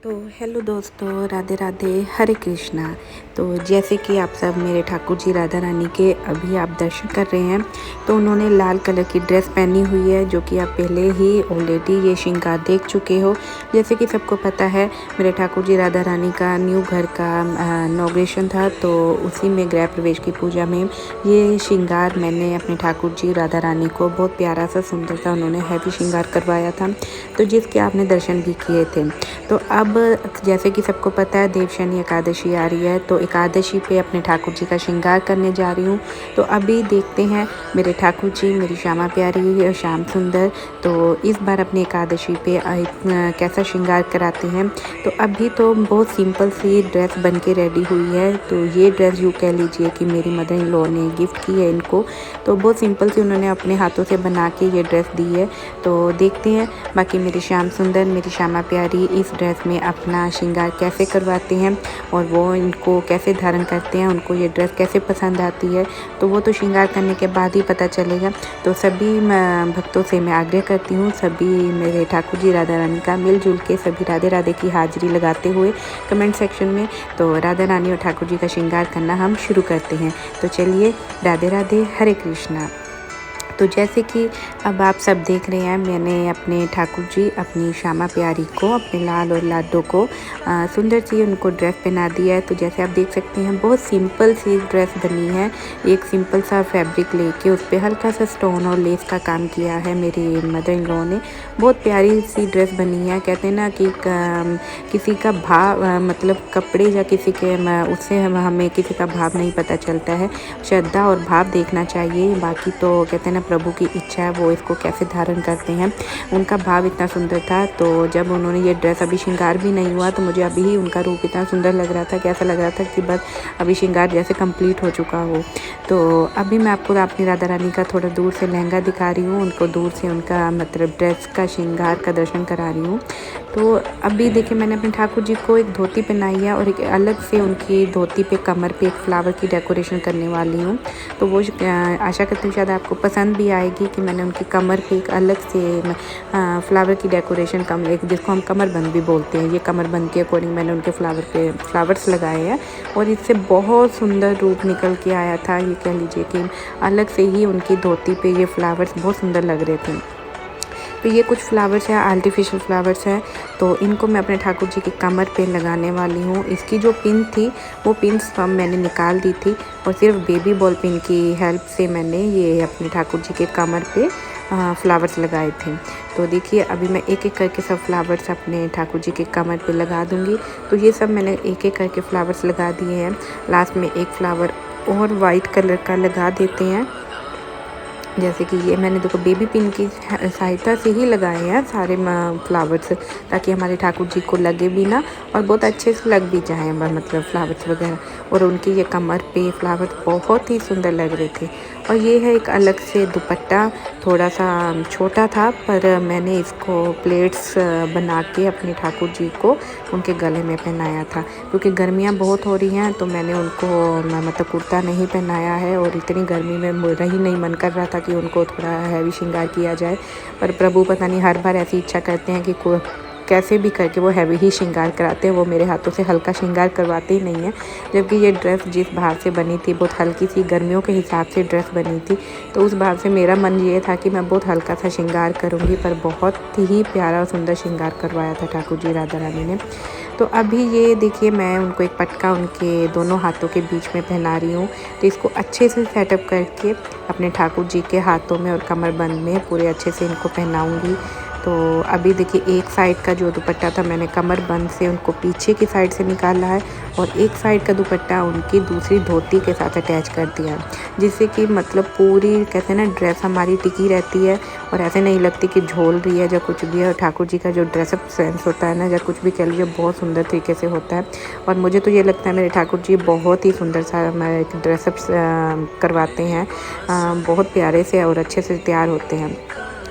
तो हेलो दोस्तों, राधे राधे, हरे कृष्णा। तो जैसे कि आप सब मेरे ठाकुर जी राधा रानी के अभी आप दर्शन कर रहे हैं, तो उन्होंने लाल कलर की ड्रेस पहनी हुई है, जो कि आप पहले ही ऑलरेडी ये श्रृंगार देख चुके हो। जैसे कि सबको पता है, मेरे ठाकुर जी राधा रानी का न्यू घर का इनॉग्रेशन था, तो उसी में गृह प्रवेश की पूजा में ये श्रृंगार मैंने अपने ठाकुर जी राधा रानी को बहुत प्यारा सा सुंदर सा उन्होंने हैवी श्रृंगार करवाया था, तो जिसके आपने दर्शन भी किए थे। तो अब जैसे कि सबको पता है, देवशनी एकादशी आ रही है, तो एकादशी पे अपने ठाकुर जी का श्रृंगार करने जा रही हूँ। तो अभी देखते हैं मेरे ठाकुर जी, मेरी श्यामा प्यारी और श्याम सुंदर, तो इस बार अपनी एकादशी पे कैसा श्रृंगार कराते हैं। तो अभी तो बहुत सिंपल सी ड्रेस बन के रेडी हुई है, तो ये ड्रेस यूँ कह लीजिए कि मेरी मदर इन लॉ ने गिफ्ट की है इनको। तो बहुत सिंपल सी उन्होंने अपने हाथों से बना के ये ड्रेस दी है। तो देखते हैं बाकी मेरी श्याम सुंदर, मेरी श्यामा प्यारी इस ड्रेस में अपना श्रृंगार कैसे करवाते हैं और वो इनको कैसे धारण करते हैं, उनको ये ड्रेस कैसे पसंद आती है, तो वो तो श्रृंगार करने के बाद ही पता चलेगा। तो सभी भक्तों से मैं आग्रह करती हूँ, सभी मेरे ठाकुर जी राधा रानी का मिलजुल के सभी राधे राधे की हाजिरी लगाते हुए कमेंट सेक्शन में तो राधा रानी और ठाकुर जी का श्रृंगार करना हम शुरू करते हैं। तो चलिए, राधे राधे, हरे कृष्णा। तो जैसे कि अब आप सब देख रहे हैं, मैंने अपने ठाकुर जी, अपनी श्यामा प्यारी को, अपने लाल और लाडो को सुंदर सी उनको ड्रेस पहना दिया है। तो जैसे आप देख सकते हैं, बहुत सिंपल सी ड्रेस बनी है। एक सिंपल सा फैब्रिक लेके उस पर हल्का सा स्टोन और लेस का काम किया है मेरी मदर इन लॉ ने। बहुत प्यारी सी ड्रेस बनी है। कहते हैं ना कि किसी का भाव मतलब कपड़े या किसी के उससे हमें किसी का भाव नहीं पता चलता है, श्रद्धा और भाव देखना चाहिए। बाकी तो कहते हैं ना, प्रभु की इच्छा है वो इसको कैसे धारण करते हैं। उनका भाव इतना सुंदर था, तो जब उन्होंने ये ड्रेस, अभी श्रृंगार भी नहीं हुआ, तो मुझे अभी ही उनका रूप इतना सुंदर लग रहा था कि ऐसा लग रहा था कि बस अभी श्रृंगार जैसे कंप्लीट हो चुका हो। तो अभी मैं आपको अपनी राधा रानी का थोड़ा दूर से लहंगा दिखा रही हूँ, उनको दूर से उनका मतलब ड्रेस का श्रृंगार का दर्शन करा रही हूँ। तो अभी देखिए, मैंने अपने ठाकुर जी को एक धोती पहनाई है और एक अलग से उनकी धोती पे कमर पे एक फ्लावर की डेकोरेशन करने वाली हूँ। तो वो आशा करती हूँ शायद आपको पसंद भी आएगी कि मैंने उनकी कमर पे एक अलग से फ्लावर की डेकोरेशन, एक जिसको हम कमरबंद भी बोलते हैं, ये कमरबंद के अकॉर्डिंग मैंने उनके फ्लावर पे फ्लावर्स लगाए हैं और इससे बहुत सुंदर रूप निकल के आया था। ये कह लीजिए कि अलग से ही उनकी धोती पे ये फ्लावर्स बहुत सुंदर लग रहे थे। तो ये कुछ फ्लावर्स हैं, आर्टिफिशियल फ्लावर्स हैं, तो इनको मैं अपने ठाकुर जी की कमर पे लगाने वाली हूँ। इसकी जो पिन थी, वो पिन्स मैंने निकाल दी थी और सिर्फ बेबी बॉल पिन की हेल्प से मैंने ये अपने ठाकुर जी के कमर पे फ्लावर्स लगाए थे। तो देखिए, अभी मैं एक एक करके सब फ्लावर्स अपने ठाकुर जी के कमर पे लगा दूँगी। तो ये सब मैंने एक एक करके फ्लावर्स लगा दिए हैं। लास्ट में एक फ्लावर और वाइट कलर का लगा देते हैं। जैसे कि ये मैंने देखो बेबी पिन की सहायता से ही लगाए हैं सारे फ्लावर्स, ताकि हमारे ठाकुर जी को लगे भी ना और बहुत अच्छे से लग भी जाए मतलब फ्लावर्स वगैरह। और उनकी ये कमर पे फ्लावर्स बहुत ही सुंदर लग रहे थे। और ये है एक अलग से दुपट्टा, थोड़ा सा छोटा था, पर मैंने इसको प्लेट्स बना के अपने ठाकुर जी को उनके गले में पहनाया था। क्योंकि गर्मियाँ बहुत हो रही हैं, तो मैंने उनको मतलब कुर्ता नहीं पहनाया है और इतनी गर्मी में मेरा ही नहीं मन कर रहा था कि उनको थोड़ा हैवी श्रृंगार किया जाए। पर प्रभु पता नहीं हर बार ऐसी इच्छा करते हैं कि कैसे भी करके वो हैवी ही श्रृंगार कराते हैं, वो मेरे हाथों से हल्का श्रृंगार करवाते ही नहीं हैं। जबकि ये ड्रेस जिस भाव से बनी थी, बहुत हल्की सी गर्मियों के हिसाब से ड्रेस बनी थी, तो उस भाव से मेरा मन ये था कि मैं बहुत हल्का सा श्रृंगार करूँगी, पर बहुत ही प्यारा और सुंदर श्रृंगार करवाया था ठाकुर जी राधा रानी ने। तो अभी ये देखिए, मैं उनको एक पटका उनके दोनों हाथों के बीच में पहना रही हूँ। तो इसको अच्छे से सेटअप करके अपने ठाकुर जी के हाथों में और कमरबंद में पूरे अच्छे से इनको पहनाऊँगी। तो अभी देखिए, एक साइड का जो दुपट्टा था मैंने कमरबंद से उनको पीछे की साइड से निकाला है और एक साइड का दुपट्टा उनकी दूसरी धोती के साथ अटैच कर दिया, जिससे कि मतलब पूरी कहते हैं ना ड्रेस हमारी टिकी रहती है और ऐसे नहीं लगती कि झोल रही है या कुछ भी है। और ठाकुर जी का जो ड्रेसअप सेंस होता है ना, या कुछ भी कह लीजिए, बहुत सुंदर तरीके से होता है। और मुझे तो ये लगता है मेरे ठाकुर जी बहुत ही सुंदर सा ड्रेसअप करवाते हैं, बहुत प्यारे से और अच्छे से तैयार होते हैं।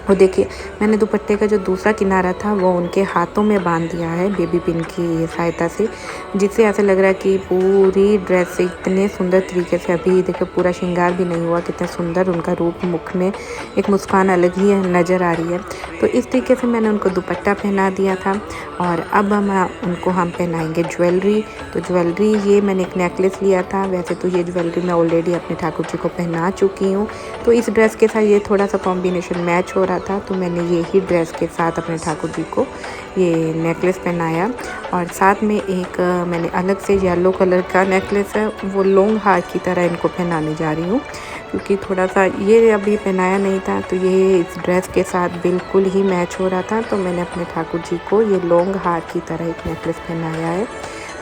वो देखिए, मैंने दुपट्टे का जो दूसरा किनारा था वो उनके हाथों में बांध दिया है बेबी पिन की सहायता से, जिससे ऐसा लग रहा है कि पूरी ड्रेस से इतने सुंदर तरीके से, अभी देखो पूरा श्रृंगार भी नहीं हुआ, कितना सुंदर उनका रूप, मुख में एक मुस्कान अलग ही नज़र आ रही है। तो इस तरीके से मैंने उनको दुपट्टा पहना दिया था। और अब उनको हम पहनाएंगे ज्वेलरी। तो ज्वेलरी ये मैंने एक नेकलेस लिया था, वैसे तो ये ज्वेलरी मैं ऑलरेडी अपने ठाकुर जी को पहना चुकी हूँ, तो इस ड्रेस के साथ ये थोड़ा सा कॉम्बिनेशन मैच हो रहा था, तो मैंने ये ही ड्रेस के साथ अपने ठाकुर जी को ये नेकलेस पहनाया। और साथ में एक मैंने अलग से येलो कलर का नेकलेस है, वो लॉन्ग हार की तरह इनको पहनाने जा रही हूँ, क्योंकि थोड़ा सा ये अभी पहनाया नहीं था, तो ये इस ड्रेस के साथ बिल्कुल ही मैच हो रहा था, तो मैंने अपने ठाकुर जी को ये लॉन्ग हार की तरह एक नेकलेस पहनाया है।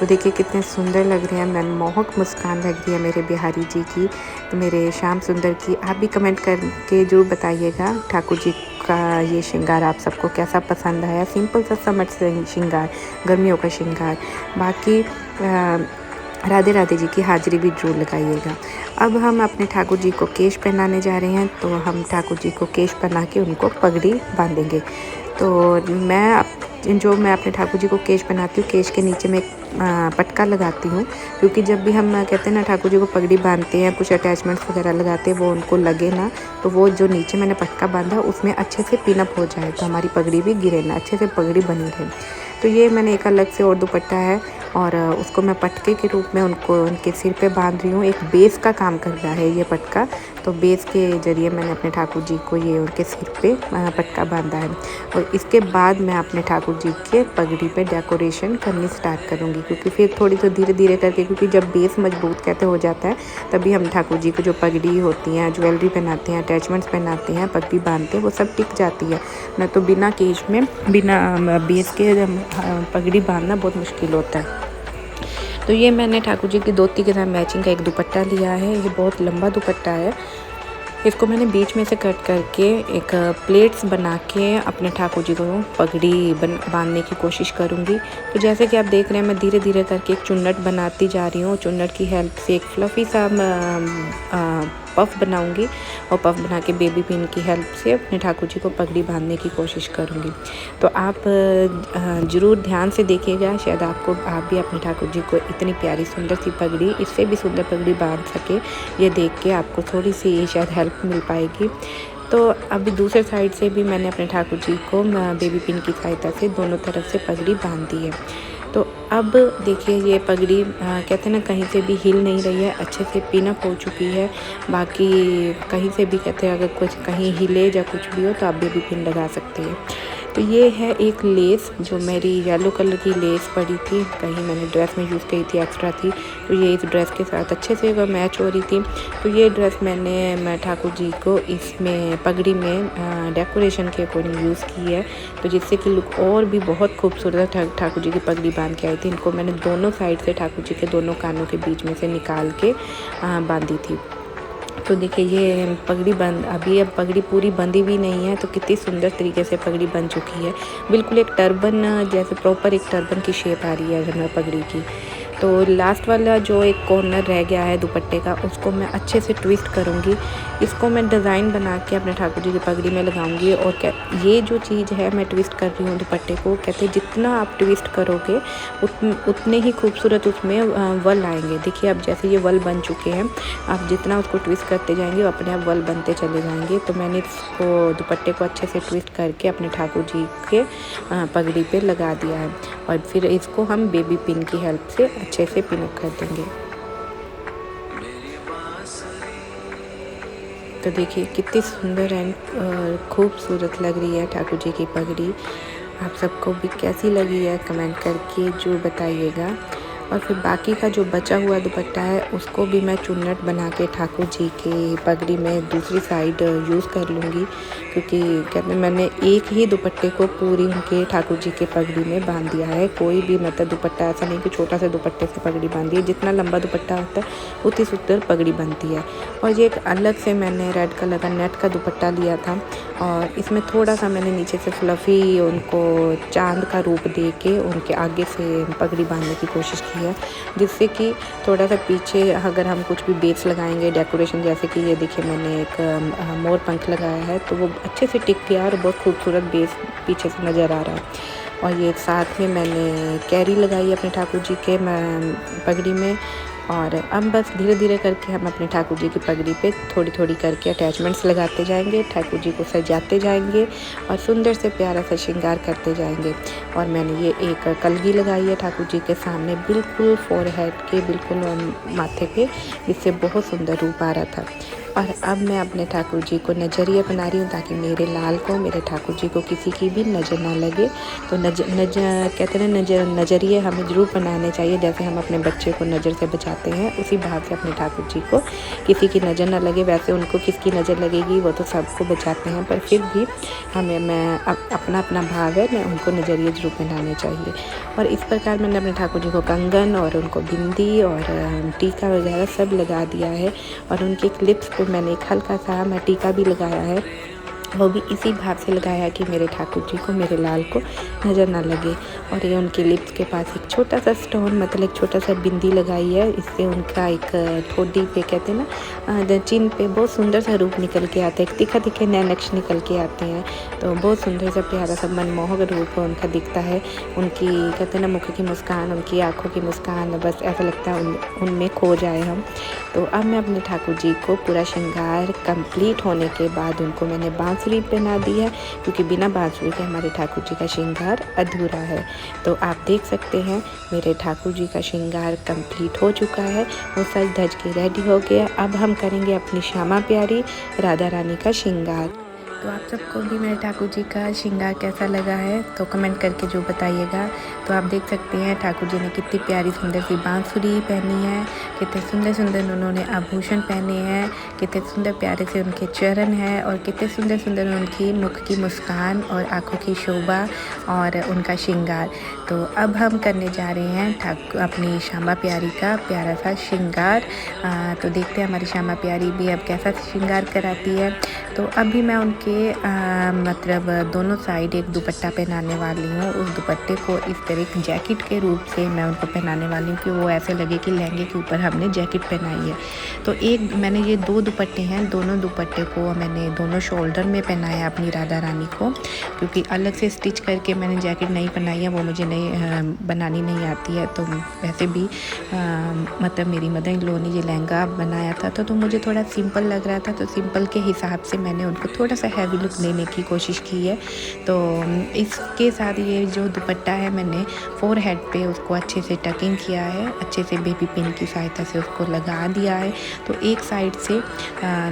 तो देखिए कितने सुंदर लग रहे हैं, मनमोहक मुस्कान लग रही है मेरे बिहारी जी की, तो मेरे श्याम सुंदर की। आप भी कमेंट करके ज़रूर बताइएगा ठाकुर जी का ये श्रृंगार आप सबको कैसा पसंद आया। सिंपल सा समर श्रृंगार, गर्मियों का श्रृंगार। बाकी राधे राधे जी की हाजिरी भी जरूर लगाइएगा। अब हम अपने ठाकुर जी को केश पहनाने जा रहे हैं, तो हम ठाकुर जी को केश पहना के उनको पगड़ी बांधेंगे। तो मैं अपने ठाकुर जी को केश पहनाती हूँ, केश के नीचे में पटका लगाती हूँ, क्योंकि जब भी हम कहते हैं ना ठाकुर जी को पगड़ी बांधते हैं, कुछ अटैचमेंट्स वगैरह लगाते हैं, वो उनको लगे ना, तो वो जो नीचे मैंने पटका बांधा उसमें अच्छे से पिनअप हो जाए, तो हमारी पगड़ी भी गिरे ना, अच्छे से पगड़ी बनी रहे। तो ये मैंने एक अलग से और दुपट्टा है, और उसको मैं पटके के रूप में उनके सिर पे बांध रही हूँ। एक बेस का काम कर रहा है ये पटका, तो बेस के ज़रिए मैंने अपने ठाकुर जी को ये उनके सिर पे पटका बांधा है। और इसके बाद मैं अपने ठाकुर जी के पगड़ी पे डेकोरेशन करनी स्टार्ट करूँगी, क्योंकि फिर थोड़ी तो धीरे धीरे करके, क्योंकि जब बेस मजबूत कहते हो जाता है, तभी हम ठाकुर जी को जो पगड़ी होती हैं, ज्वेलरी पहनाते हैं, अटैचमेंट्स पहनाते हैं, पगड़ी बांधते हैं, वो सब टिक जाती है। न तो बिना केश में, बिना बेस के पगड़ी बांधना बहुत मुश्किल होता है। तो ये मैंने ठाकुर जी की धोती के साथ मैचिंग का एक दुपट्टा लिया है, ये बहुत लंबा दुपट्टा है। इसको मैंने बीच में से कट करके एक प्लेट्स बना के अपने ठाकुर जी को पगड़ी बांधने की कोशिश करूँगी। तो जैसे कि आप देख रहे हैं, मैं धीरे धीरे करके एक चुन्नट बनाती जा रही हूँ। चुन्नट की हेल्प से एक फ्लफ़ी सा पफ़ बनाऊंगी, और पफ़ बना के बेबी पिन की हेल्प से अपने ठाकुर जी को पगड़ी बांधने की कोशिश करूँगी। तो आप ज़रूर ध्यान से देखिएगा, शायद आप भी अपने ठाकुर जी को इतनी प्यारी सुंदर सी पगड़ी, इससे भी सुंदर पगड़ी बांध सके, ये देख के आपको थोड़ी सी शायद हेल्प मिल पाएगी। तो अभी दूसरे साइड से भी मैंने अपने ठाकुर जी को बेबी पिन की सहायता से दोनों तरफ से पगड़ी बांध दी है। तो अब देखिए ये पगड़ी कहते हैं ना, कहीं से भी हिल नहीं रही है, अच्छे से पिनअप हो चुकी है। बाकी कहीं से भी कहते हैं अगर कुछ कहीं हिले या कुछ भी हो तो आप बेबी पिन लगा सकते हैं। तो ये है एक लेस, जो मेरी येलो कलर की लेस पड़ी थी, कहीं मैंने ड्रेस में यूज़ की थी, एक्स्ट्रा थी, तो ये इस ड्रेस के साथ अच्छे से वो मैच हो रही थी। तो ये ड्रेस मैं ठाकुर जी को इसमें पगड़ी में डेकोरेशन के अकॉर्डिंग यूज़ की है, तो जिससे कि लुक और भी बहुत खूबसूरत ठाकुर जी की पगड़ी बांध के आई थी। इनको मैंने दोनों साइड से ठाकुर जी के दोनों कानों के बीच में से निकाल के बांधी थी। तो देखिए ये पगड़ी अब पगड़ी पूरी बंधी भी नहीं है, तो कितनी सुंदर तरीके से पगड़ी बन चुकी है। बिल्कुल एक टर्बन जैसे प्रॉपर एक टर्बन की शेप आ रही है पगड़ी की। तो लास्ट वाला जो एक कॉर्नर रह गया है दुपट्टे का, उसको मैं अच्छे से ट्विस्ट करूँगी। इसको मैं डिज़ाइन बना के अपने ठाकुर जी की पगड़ी में लगाऊंगी। और ये जो चीज़ है मैं ट्विस्ट कर रही हूँ दुपट्टे को, कहते हैं जितना आप ट्विस्ट करोगे उतने ही खूबसूरत उसमें वल आएंगे। देखिए अब जैसे ये वल बन चुके हैं, आप जितना उसको ट्विस्ट करते जाएंगे वो अपने आप वल बनते चले जाएंगे। तो मैंने इसको दुपट्टे को अच्छे से ट्विस्ट करके अपने ठाकुर जी के पगड़ी पे लगा दिया है, और फिर इसको हम बेबी पिन की हेल्प से अच्छे से पिनअप कर देंगे। तो देखिए कितनी सुंदर एंड खूबसूरत लग रही है ठाकुर जी की पगड़ी। आप सबको भी कैसी लगी है कमेंट करके जरूर बताइएगा। और फिर बाकी का जो बचा हुआ दुपट्टा है उसको भी मैं चुन्नट बना के ठाकुर जी की पगड़ी में दूसरी साइड यूज़ कर लूँगी, क्योंकि कहते हैं मैंने एक ही दुपट्टे को पूरी उनके ठाकुर जी के पगड़ी में बांध दिया है। कोई भी मतलब दुपट्टा ऐसा नहीं कि छोटा सा दुपट्टे से पगड़ी बांधी है, जितना लंबा दुपट्टा होता है उतनी सुंदर पगड़ी बनती है। और ये एक अलग से मैंने रेड कलर का नेट का दुपट्टा लिया था, और इसमें थोड़ा सा मैंने नीचे से फ्लफ़ी उनको चांद का रूप दे के उनके आगे से पगड़ी बांधने की कोशिश की रखी है, जिससे कि थोड़ा सा पीछे अगर हम कुछ भी बेस लगाएंगे डेकोरेशन, जैसे कि ये देखिए मैंने एक मोर पंख लगाया है, तो वो अच्छे से टिक गया और बहुत खूबसूरत बेस पीछे से नज़र आ रहा है। और ये साथ में मैंने कैरी लगाई है अपने ठाकुर जी के पगड़ी में। और अब बस धीरे धीरे करके हम अपने ठाकुर जी की पगड़ी पे थोड़ी थोड़ी करके अटैचमेंट्स लगाते जाएंगे, ठाकुर जी को सजाते जाएंगे और सुंदर से प्यारा सा श्रृंगार करते जाएंगे। और मैंने ये एक कलगी लगाई है ठाकुर जी के सामने, बिल्कुल फोरहेड के बिल्कुल माथे पे, जिससे बहुत सुंदर रूप आ रहा था। और अब मैं अपने ठाकुर जी को नजरिया बना रही हूँ, ताकि मेरे लाल को, मेरे ठाकुर जी को किसी की भी नज़र ना लगे। तो कहते हैं नज़रिए हमें ज़रूर बनाने चाहिए, जैसे हम अपने बच्चे को नज़र से बचाते हैं, उसी भाव से अपने ठाकुर जी को किसी की नज़र ना लगे। वैसे उनको किसकी नज़र लगेगी, वो तो सबको बचाते हैं, पर फिर भी अपना अपना भाव है, मैं उनको नज़रिए ज़रूर बनाने चाहिए। और इस प्रकार मैंने अपने ठाकुर जी को कंगन और उनको बिंदी और टीका वगैरह सब लगा दिया है। और उनके लिप्स पे मैंने एक हल्का सा मैं टीका भी लगाया है, वो भी इसी भाव से लगाया कि मेरे ठाकुर जी को, मेरे लाल को नज़र ना लगे। और ये उनके लिप्स के पास एक छोटा सा स्टोन, मतलब एक छोटा सा बिंदी लगाई है, इससे उनका एक ठोडी पे कहते हैं ना, चिन पे बहुत सुंदर सा रूप निकल के आता है, एक तीखे तीखे नैनक्श निकल के आते हैं। तो बहुत सुंदर सा प्यारा सा मनमोहक रूप उनका दिखता है। उनकी कहते हैं ना मुख की मुस्कान, उनकी आँखों की मुस्कान, बस ऐसा लगता है उनमें खो जाए हम। तो अब मैं अपने ठाकुर जी को पूरा श्रृंगार कंप्लीट होने के बाद उनको मैंने बांसुरी पहना दी है, क्योंकि बिना बांसुरी के हमारे ठाकुर जी का श्रृंगार अधूरा है। तो आप देख सकते हैं मेरे ठाकुर जी का श्रृंगार कंप्लीट हो चुका है, वो सज धज के रेडी हो गया। अब हम करेंगे अपनी श्यामा प्यारी राधा रानी का श्रृंगार। तो आप सबको भी मेरे ठाकुर जी का श्रृंगार कैसा लगा है तो कमेंट करके जो बताइएगा। तो आप देख सकते हैं ठाकुर जी ने कितनी प्यारी सुंदर सी बांसुरी पहनी है, कितने सुंदर सुंदर उन्होंने आभूषण पहने हैं, कितने सुंदर प्यारे से उनके चरण हैं, और कितने सुंदर सुंदर उनकी मुख की मुस्कान और आँखों की शोभा और उनका श्रृंगार। तो अब हम करने जा रहे हैं अपनी श्यामा प्यारी का प्यारा सा श्रृंगार। तो देखते हैं हमारी श्यामा प्यारी भी अब कैसा श्रृंगार कराती है। तो अभी मैं उनके मतलब दोनों साइड एक दुपट्टा पहनाने वाली हूँ। उस दुपट्टे को इस तरह एक जैकेट के रूप से मैं उनको पहनाने वाली हूँ कि वो ऐसे लगे कि लहंगे के ऊपर हमने जैकेट पहनाई है। तो एक मैंने ये 2 दुपट्टे हैं, दोनों दुपट्टे को मैंने दोनों शोल्डर में पहनाया अपनी राधा रानी को, क्योंकि अलग से स्टिच करके मैंने जैकेट नहीं पहनाई है, वो मुझे नहीं बनानी नहीं आती है। तो वैसे भी मतलब मेरी मदर इन लॉ ने ये लहंगा बनाया था, तो मुझे थोड़ा सिंपल लग रहा था, तो सिंपल के हिसाब से मैंने उनको थोड़ा सा हैवी लुक देने की कोशिश की है। तो इसके साथ ये जो दुपट्टा है मैंने फोरहेड पे उसको अच्छे से टकिंग किया है, अच्छे से बेबी पिन की सहायता से उसको लगा दिया है। तो एक साइड से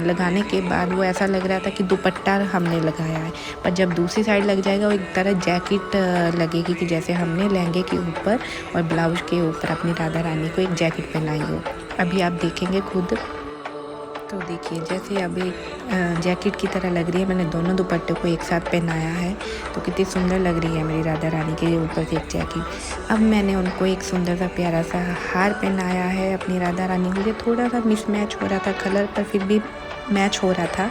लगाने के बाद वो ऐसा लग रहा था कि दुपट्टा हमने लगाया है, पर जब दूसरी साइड लग जाएगा वो एक तरह जैकेट लगेगी कि जैसे हमने लहंगे के ऊपर और ब्लाउज के ऊपर अपनी राधा रानी को एक जैकेट पहनाई हो। अभी आप देखेंगे खुद। तो देखिए जैसे अब एक जैकेट की तरह लग रही है, मैंने दोनों दुपट्टे को एक साथ पहनाया है, तो कितनी सुंदर लग रही है मेरी राधा रानी के ऊपर से एक जैकेट। अब मैंने उनको एक सुंदर सा प्यारा सा हार पहनाया है अपनी राधा रानी को। ये थोड़ा सा मिसमैच हो रहा था कलर, पर फिर भी मैच हो रहा था।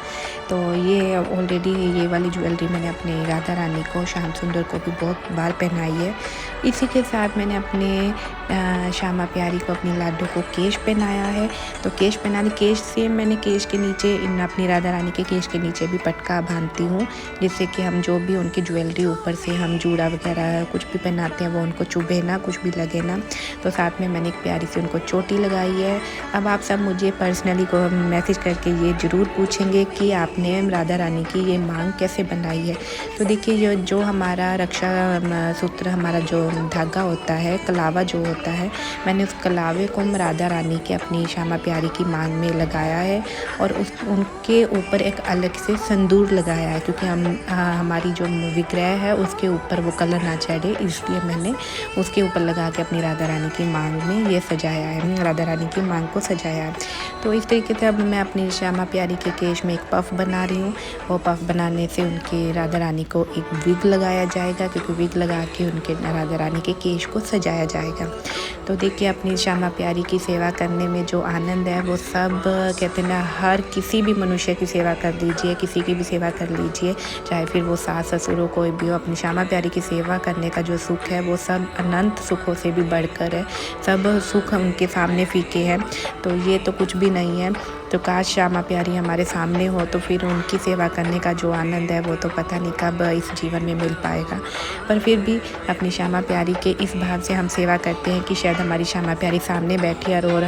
तो ये ऑलरेडी ये वाली ज्वेलरी मैंने अपने राधा रानी को, श्याम सुंदर को भी बहुत बार पहनाई है। इसी के साथ मैंने अपने श्यामा प्यारी को, अपनी लाडो को केश पहनाया है। तो केश पहनाने केश से मैंने केश के नीचे अपनी राधा रानी के केश के नीचे भी पटका बांधती हूँ, जिससे कि हम जो भी उनकी ज्वेलरी ऊपर से हम जूड़ा वगैरह कुछ भी पहनाते हैं वो उनको चुभे ना, कुछ भी लगे ना। तो साथ में मैंने एक प्यारी सी उनको चोटी लगाई है। अब आप सब मुझे पर्सनली को मैसेज करके ये ज़रूर पूछेंगे कि आपने राधा रानी की ये मांग कैसे बनाई है। तो देखिए ये जो हमारा रक्षा सूत्र, हमारा जो धागा होता है, कलावा जो होता है, मैंने उस कलावे को राधा रानी के अपनी श्यामा प्यारी की मांग में लगाया है, और उनके ऊपर एक अलग से संदूर लगाया है, क्योंकि हमारी जो विग्रह है उसके ऊपर वो कलर ना चढ़े, इसलिए मैंने उसके ऊपर लगा के अपनी राधा रानी की मांग में ये सजाया है, राधा रानी की मांग को सजाया है। तो इस तरीके से अब मैं अपनी श्यामा प्यारी के केश में एक पफ बना रही हूँ। वो पफ बनाने से उनके राधा रानी को एक विग लगाया जाएगा, क्योंकि विग लगा के उनके राधा रानी के केश को सजाया जाएगा। तो देखिए अपनी श्यामा प्यारी की सेवा करने में जो आनंद है वो सब कहते हैं ना, हर किसी भी मनुष्य की सेवा कर लीजिए, किसी की भी सेवा कर लीजिए, चाहे फिर वो सास ससुर हो कोई भी हो, अपनी श्यामा प्यारी की सेवा करने का जो सुख है वो सब अनंत सुखों से भी बढ़कर है। सब सुख उनके सामने फीके हैं, तो ये तो कुछ भी नहीं है। तो काश श्यामा प्यारी हमारे सामने हो तो फिर उनकी सेवा करने का जो आनंद है वो तो पता नहीं कब इस जीवन में मिल पाएगा। पर फिर भी अपनी श्यामा प्यारी के इस भाव से हम सेवा करते हैं कि शायद हमारी श्यामा प्यारी सामने बैठी है और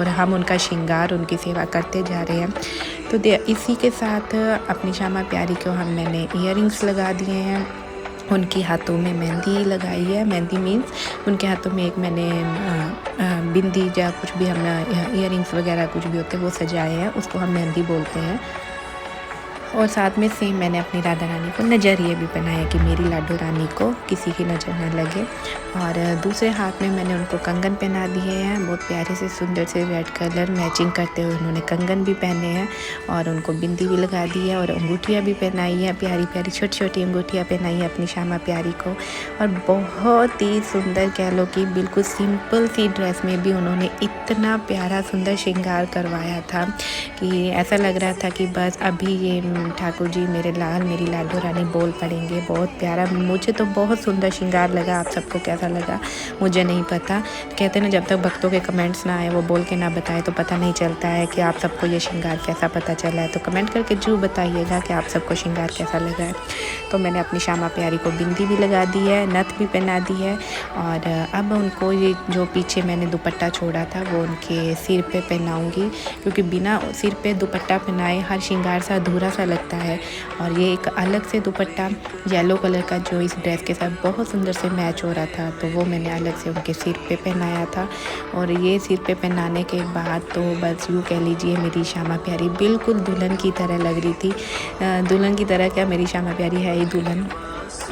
हम उनका श्रृंगार, उनकी सेवा करते जा रहे हैं। तो इसी के साथ अपनी श्यामा प्यारी को मैंने ईयरिंग्स लगा दिए हैं, उनके हाथों में मेहंदी लगाई है। मेहंदी मीन्स उनके हाथों में एक मैंने बिंदी या कुछ भी हम ईयरिंग्स वगैरह कुछ भी होते हैं वो सजाए हैं, उसको हम मेहंदी बोलते हैं। और साथ में सेम मैंने अपनी राधा रानी को नज़रिए भी पहनाया कि मेरी लाडो रानी को किसी की नज़र न लगे। और दूसरे हाथ में मैंने उनको कंगन पहना दिए हैं, बहुत प्यारे से सुंदर से रेड कलर मैचिंग करते हुए उन्होंने कंगन भी पहने हैं और उनको बिंदी भी लगा दी है और अंगूठियाँ भी पहनाई हैं, प्यारी प्यारी छोटी छोटी अंगूठियाँ पहनाई हैं अपनी श्यामा प्यारी को। और बहुत ही सुंदर कह लो कि बिल्कुल सिंपल सी ड्रेस में भी उन्होंने इतना प्यारा सुंदर श्रृंगार करवाया था कि ऐसा लग रहा था कि बस अभी ये ठाकुर जी मेरे लाल मेरी लाडो रानी बोल पड़ेंगे। बहुत प्यारा, मुझे तो बहुत सुंदर श्रृंगार लगा। आप सबको कैसा लगा मुझे नहीं पता। कहते ना जब तक भक्तों के कमेंट्स ना आए, वो बोल के ना बताए तो पता नहीं चलता है कि आप सबको ये श्रृंगार कैसा पता चला है। तो कमेंट करके जरूर बताइएगा कि आप सबको श्रृंगार कैसा लगा है। तो मैंने अपनी श्यामा प्यारी को बिंदी भी लगा दी है, नथ भी पहना दी है और अब उनको ये जो पीछे मैंने दुपट्टा छोड़ा था वो उनके सिर पे पहनाऊँगी, क्योंकि बिना सिर पे दुपट्टा पहनाए हर श्रृंगार सा अधूरा सा लगता है। और ये एक अलग से दुपट्टा येलो कलर का जो इस ड्रेस के साथ बहुत सुंदर से मैच हो रहा था, तो वो मैंने अलग से उनके सिर पे पहनाया था। और ये सिर पे पहनाने के बाद तो बस यूँ कह लीजिए मेरी श्यामा प्यारी बिल्कुल दुल्हन की तरह लग रही थी। दुल्हन की तरह क्या, मेरी श्यामा प्यारी है ही दुल्हन।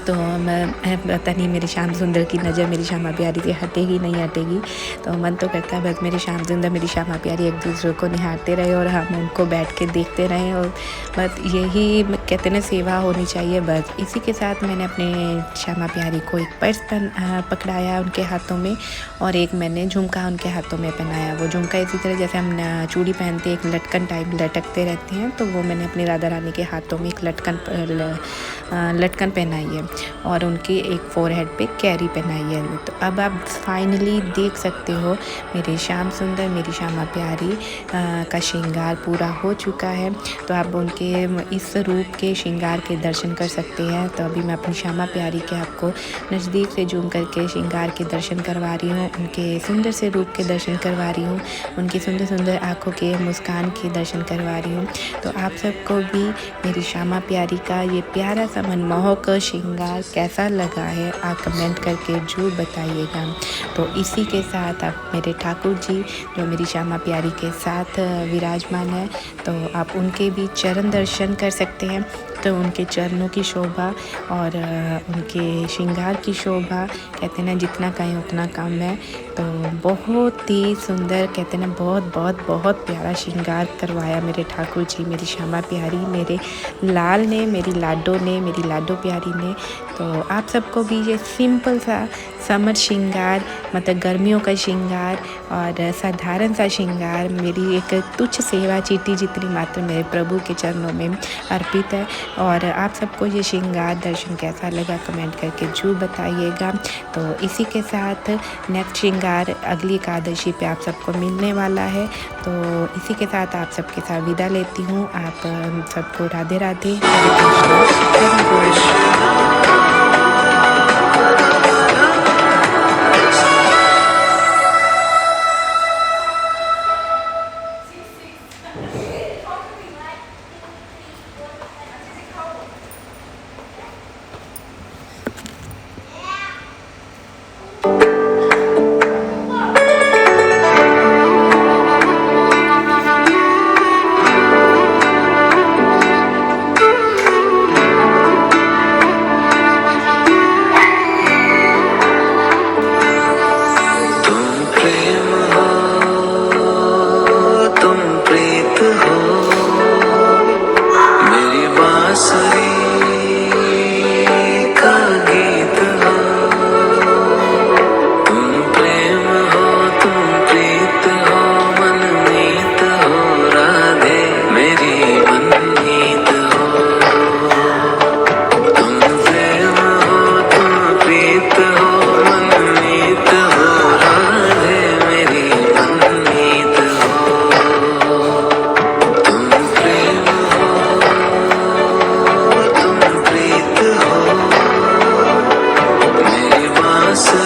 तो मैं पता नहीं मेरी श्याम सुंदर की नज़र मेरी श्यामा प्यारी से हटेगी नहीं हटेगी। तो मन तो करता है बस मेरी श्याम सुंदर मेरी श्यामा प्यारी एक दूसरे को निहारते रहे और हम उनको बैठ के देखते रहें, और बस यही कहते हैं सेवा होनी चाहिए। बस इसी के साथ मैंने अपने श्यामा प्यारी को एक पर्स पकड़ाया उनके हाथों में और एक मैंने झुमका उनके हाथों में पहनाया। वो झुमका इसी तरह जैसे हम चूड़ी पहनते हैं, एक लटकन टाइप लटकते रहते हैं, तो वो मैंने अपनी राधा रानी के हाथों में एक लटकन पहनाई है और उनकी एक फोरहेड पे कैरी पहनाई है। तो अब आप फाइनली देख सकते हो मेरे श्याम सुंदर मेरी श्यामा प्यारी का श्रृंगार पूरा हो चुका है। तो आप उनके इस रूप के श्रृंगार के दर्शन कर सकते हैं। तो अभी मैं अपनी श्यामा प्यारी के आपको नज़दीक से जूम करके श्रृंगार के दर्शन करवा रही हूँ, उनके सुंदर से रूप के दर्शन करवा रही हूँ, उनकी सुंदर सुंदर आँखों के मुस्कान के दर्शन करवा रही हूँ। तो आप सबको भी मेरी श्यामा प्यारी का ये प्यारा सा मनमोहक श्रृंगार कैसा लगा है आप कमेंट करके जरूर बताइएगा। तो इसी के साथ आप मेरे ठाकुर जी जो मेरी श्यामा प्यारी के साथ विराजमान है, तो आप उनके भी चरण दर्शन कर सकते हैं। तो उनके चरणों की शोभा और उनके श्रृंगार की शोभा कहते हैं ना जितना कहें उतना कम है। तो बहुत ही सुंदर कहते हैं ना बहुत बहुत बहुत प्यारा श्रृंगार करवाया मेरे ठाकुर जी मेरी श्यामा प्यारी मेरे लाल ने, मेरी लाडो ने, मेरी लाडो प्यारी ने। तो आप सबको भी ये सिंपल सा समर श्रृंगार मतलब गर्मियों का श्रृंगार और साधारण सा श्रृंगार मेरी एक तुच्छ सेवा चीटी जितनी मात्र मेरे प्रभु के चरणों में अर्पित है। और आप सबको ये श्रृंगार दर्शन कैसा लगा कमेंट करके जरूर बताइएगा। तो इसी के साथ नेक्स्ट श्रृंगार अगली एकादशी पे आप सबको मिलने वाला है। तो इसी के साथ आप सबके साथ विदा लेती हूँ। आप सबको राधे राधे, हरे कृष्ण, हरि बोल। पास